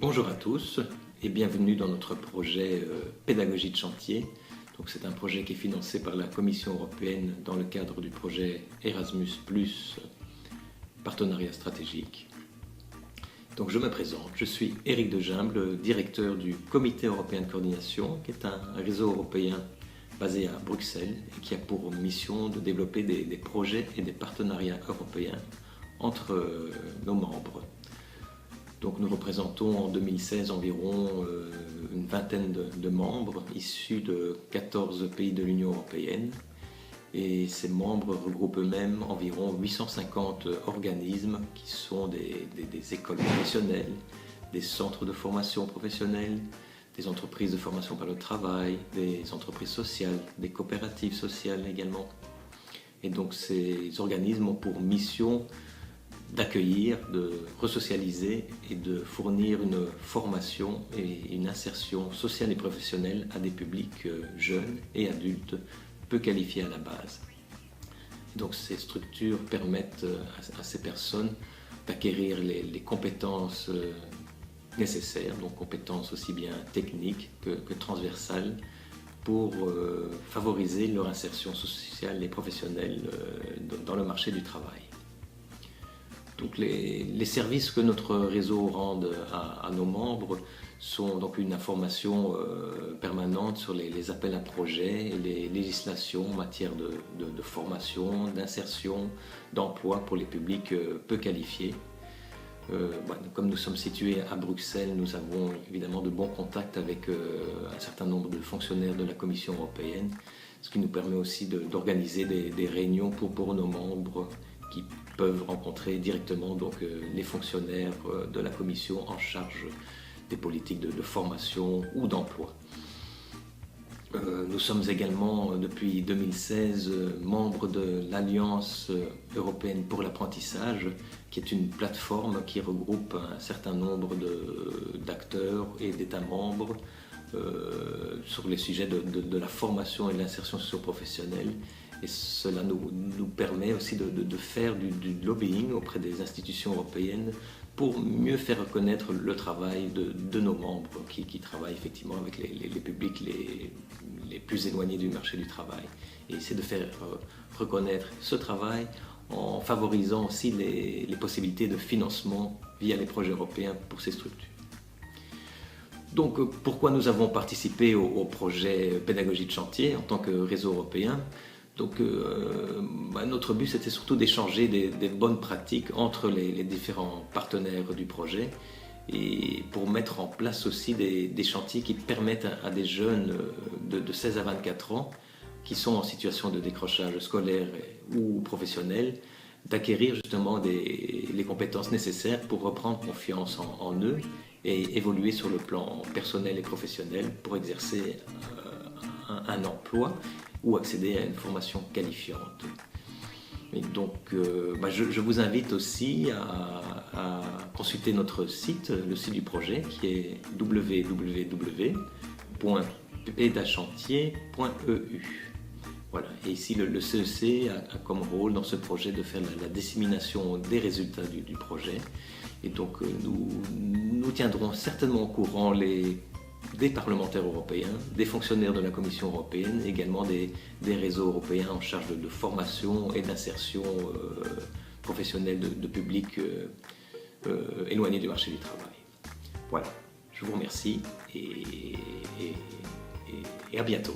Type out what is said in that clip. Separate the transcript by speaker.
Speaker 1: Bonjour à tous et bienvenue dans notre projet Pédagogie de chantier. Donc, c'est un projet qui est financé par la Commission européenne dans le cadre du projet Erasmus+, partenariat stratégique. Donc, je me présente, je suis Éric Dejimble, directeur du Comité européen de coordination, qui est un réseau européen basé à Bruxelles et qui a pour mission de développer des projets et des partenariats européens entre nos membres. Donc nous représentons en 2016 environ une vingtaine de membres issus de 14 pays de l'Union européenne. Et ces membres regroupent eux-mêmes environ 850 organismes qui sont des écoles professionnelles, des centres de formation professionnelle, des entreprises de formation par le travail, des entreprises sociales, des coopératives sociales également. Et donc ces organismes ont pour mission d'accueillir, de resocialiser et de fournir une formation et une insertion sociale et professionnelle à des publics jeunes et adultes peu qualifiés à la base. Donc ces structures permettent à ces personnes d'acquérir les compétences nécessaires, donc compétences aussi bien techniques que transversales, pour favoriser leur insertion sociale et professionnelle dans le marché du travail. Donc les services que notre réseau rend à nos membres sont donc une information permanente sur les appels à projets et les législations en matière de formation, d'insertion, d'emploi pour les publics peu qualifiés. Comme nous sommes situés à Bruxelles, nous avons évidemment de bons contacts avec un certain nombre de fonctionnaires de la Commission européenne, ce qui nous permet aussi d'organiser des réunions pour nos membres qui peuvent rencontrer directement les fonctionnaires de la Commission en charge des politiques de formation ou d'emploi. Nous sommes également depuis 2016 membres de l'Alliance européenne pour l'apprentissage, qui est une plateforme qui regroupe un certain nombre d'acteurs et d'États membres sur les sujets de la formation et de l'insertion socio-professionnelle. Et cela nous permet aussi de faire du lobbying auprès des institutions européennes pour mieux faire reconnaître le travail de nos membres qui travaillent effectivement avec les publics les plus éloignés du marché du travail. Et c'est de faire reconnaître ce travail en favorisant aussi les possibilités de financement via les projets européens pour ces structures. Donc pourquoi nous avons participé au projet Pédagogie de chantier en tant que réseau européen? Donc notre but c'était surtout d'échanger des bonnes pratiques entre les différents partenaires du projet et pour mettre en place aussi des chantiers qui permettent à des jeunes de 16 à 24 ans qui sont en situation de décrochage scolaire ou professionnel d'acquérir justement les compétences nécessaires pour reprendre confiance en eux et évoluer sur le plan personnel et professionnel pour exercer un emploi ou accéder à une formation qualifiante. Et donc, je vous invite aussi à consulter notre site, le site du projet, qui est www.pedachantier.eu. Voilà. Et ici, le CEC a comme rôle dans ce projet de faire la dissémination des résultats du projet. Et donc, nous tiendrons certainement au courant des parlementaires européens, des fonctionnaires de la Commission européenne, également des réseaux européens en charge de formation et d'insertion professionnelle de publics éloignés du marché du travail. Voilà, je vous remercie et à bientôt.